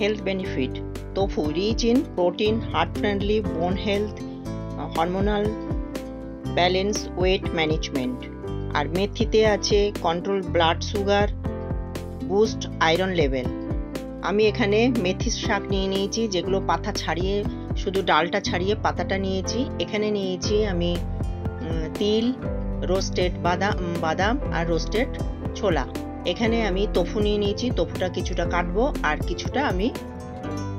health benefit. Tofu rich in protein, heart friendly, bone health, hormonal balance, weight management. আর মেথিতে আছে control blood sugar, boost iron level. আমি এখানে মেথির শাক নিয়ে নিয়েছি, যেগুলো পাতা ছাড়িয়ে শুধু ডালটা ছাড়িয়ে পাতাটা নিয়েছি। এখানে নিয়েছি আমি তিল, রোস্টেড বাদাম আর রোস্টেড ছোলা। এখানে আমি তোফু নিয়ে নিয়েছি, তোফুটা কিছুটা কাটবো আর কিছুটা আমি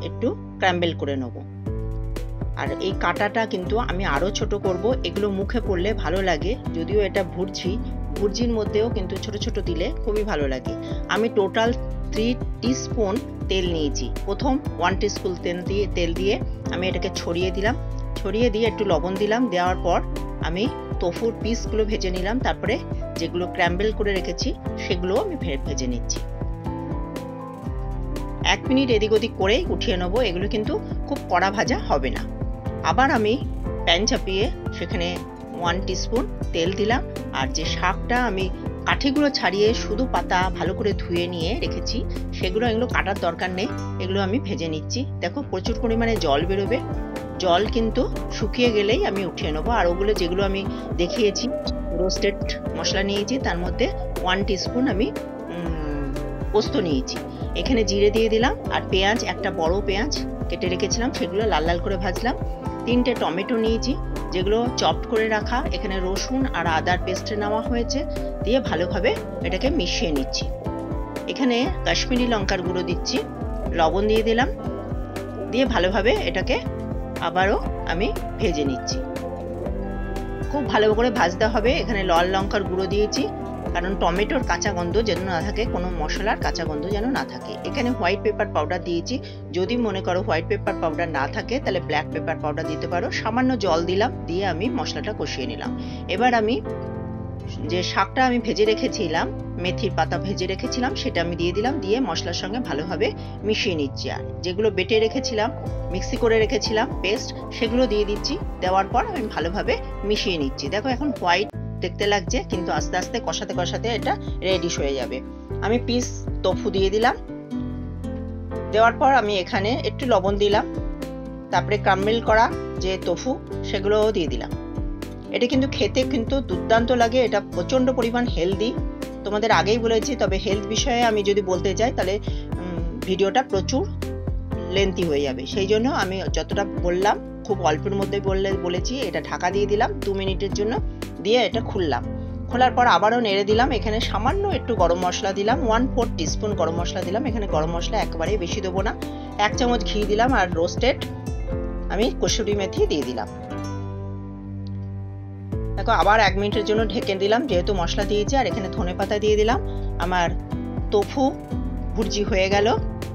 একটু ক্র্যাম্বেল করে নেব। আর এই কাটাটা কিন্তু আমি আরও ছোট করব, এগুলো মুখে পড়লে ভালো লাগে, যদিও এটা ভুর্জির মধ্যেও কিন্তু ছোট ছোট দিলে খুবই ভালো লাগে। আমি টোটাল 3 টিস্পুন তেল নিয়েছি। প্রথম 1 টিস্পুন তেল দিয়ে আমি এটাকে ছড়িয়ে দিলাম, ছড়িয়ে দিয়ে একটু লবণ দিলাম। দেওয়ার পর আমি তোফুর পিসগুলো ভেজে নিলাম, তারপরে যেগুলো ক্র্যাম্বেল করে রেখেছি সেগুলো আমি ভেজে নিচ্ছি। 1 মিনিট এদিক ওদিক করেই উঠিয়ে নেবো, এগুলো কিন্তু খুব কড়া ভাজা হবে না। আবার আমি প্যান চাপিয়ে সেখানে 1 টিস্পুন তেল দিলাম, আর যে শাকটা আমি কাঠিগুলো ছাড়িয়ে শুধু পাতা ভালো করে ধুয়ে নিয়ে রেখেছি এগুলো কাটার দরকার নেই, এগুলো আমি ভেজে নিচ্ছি। দেখো প্রচুর পরিমাণে জল বেরোবে, জল কিন্তু শুকিয়ে গেলেই আমি উঠিয়ে নেবো। আর ওগুলো যেগুলো আমি দেখিয়েছি, রোস্টেড মশলা নিয়েছি, তার মধ্যে 1 টিস্পুন আমি পোস্ত নিয়েছি। এখানে জিরে দিয়ে দিলাম, আর পেঁয়াজ, একটা বড় পেঁয়াজ কেটে রেখেছিলাম, সেগুলো লাল লাল করে ভাজলাম। 3টে টমেটো নিয়েছি, যেগুলো চপড করে রাখা। এখানে রসুন আর আদার পেস্টে নেওয়া হয়েছে, দিয়ে ভালোভাবে এটাকে মিশিয়ে নিচ্ছি। এখানে কাশ্মীরি লঙ্কার গুঁড়ো দিচ্ছি, লবণ দিয়ে দিলাম, দিয়ে ভালোভাবে এটাকে আবারও আমি ভেজে নিচ্ছি। খুব ভালো করে ভাজতে হবে। এখানে লাল লঙ্কার গুঁড়ো দিয়েছি, কারণ টমেটোর কাঁচা গন্ধ যেন না থাকে, কোনো মশলার কাঁচা গন্ধ যেন না থাকে। এখানে হোয়াইট পেপার পাউডার দিয়েছি, যদি মনে করো হোয়াইট পেপার পাউডার না থাকে তাহলে ব্ল্যাক পেপার পাউডার দিতে পারো। সামান্য জল দিলাম, দিয়ে আমি মশলাটা কষিয়ে নিলাম। এবার আমি যে শাকটা আমি ভেজে রেখেছিলাম, মেথির পাতা ভেজে রেখেছিলাম, সেটা আমি দিয়ে দিলাম, দিয়ে মশলার সঙ্গে ভালোভাবে মিশিয়ে নিচ্ছি। আর যেগুলো বেটে রেখেছিলাম, মিক্সি করে রেখেছিলাম পেস্ট, সেগুলো দিয়ে দিচ্ছি। দেওয়ার পর আমি ভালোভাবে মিশিয়ে নিচ্ছি। দেখো এখন হোয়াইট দেখতে লাগছে, কিন্তু আস্তে আস্তে কষাতে কষাতে এটা রেডি হয়ে যাবে। আমি পিস তোফু দিয়ে দিলাম, দেওয়ার পর আমি এখানে একটু লবণ দিলাম, তারপরে ক্রাম্বেল করা যে তোফু সেগুলোও দিয়ে দিলাম। এটা কিন্তু খেতে কিন্তু দুর্দান্ত লাগে, এটা প্রচন্ড পরিমাণ হেলদি, তোমাদের আগেই বলেছি। তবে হেলথ বিষয়ে আমি যদি বলতে যাই তাহলে ভিডিওটা প্রচুর লেন্থি হয়ে যাবে, সেই জন্য আমি যতটা বললাম খুব অল্পের মধ্যে বলেছি। এটা ঢাকা দিয়ে দিলাম 2 মিনিটের জন্য, দিয়ে এটা খুললাম। খোলার পর আবারও নেড়ে দিলাম। এখানে সামান্য একটু গরম মশলা দিলাম, 1/4 টিস্পুন গরম মশলা দিলাম। এখানে গরম মশলা একেবারেই বেশি দেবো না। 1 চামচ ঘি দিলাম, আর রোস্টেড আমি কসুরি মেথি দিয়ে দিলাম। দেখো আবার 1 মিনিটের জন্য ঢেকে দিলাম, যেহেতু মশলা দিয়েছি। আর এখানে ধনেপাতা দিয়ে দিলাম। আমার তোফু ভুর্জি হয়ে গেল,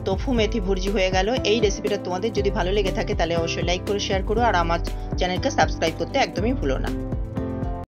তোফু মেথি ভুর্জি হয়ে গেল। এই রেসিপিটা তোমাদের যদি ভালো লেগে থাকে তাহলে অবশ্যই লাইক করে শেয়ার করো, আর আমার চ্যানেলকে সাবস্ক্রাইব করতে একদমই ভুলো না।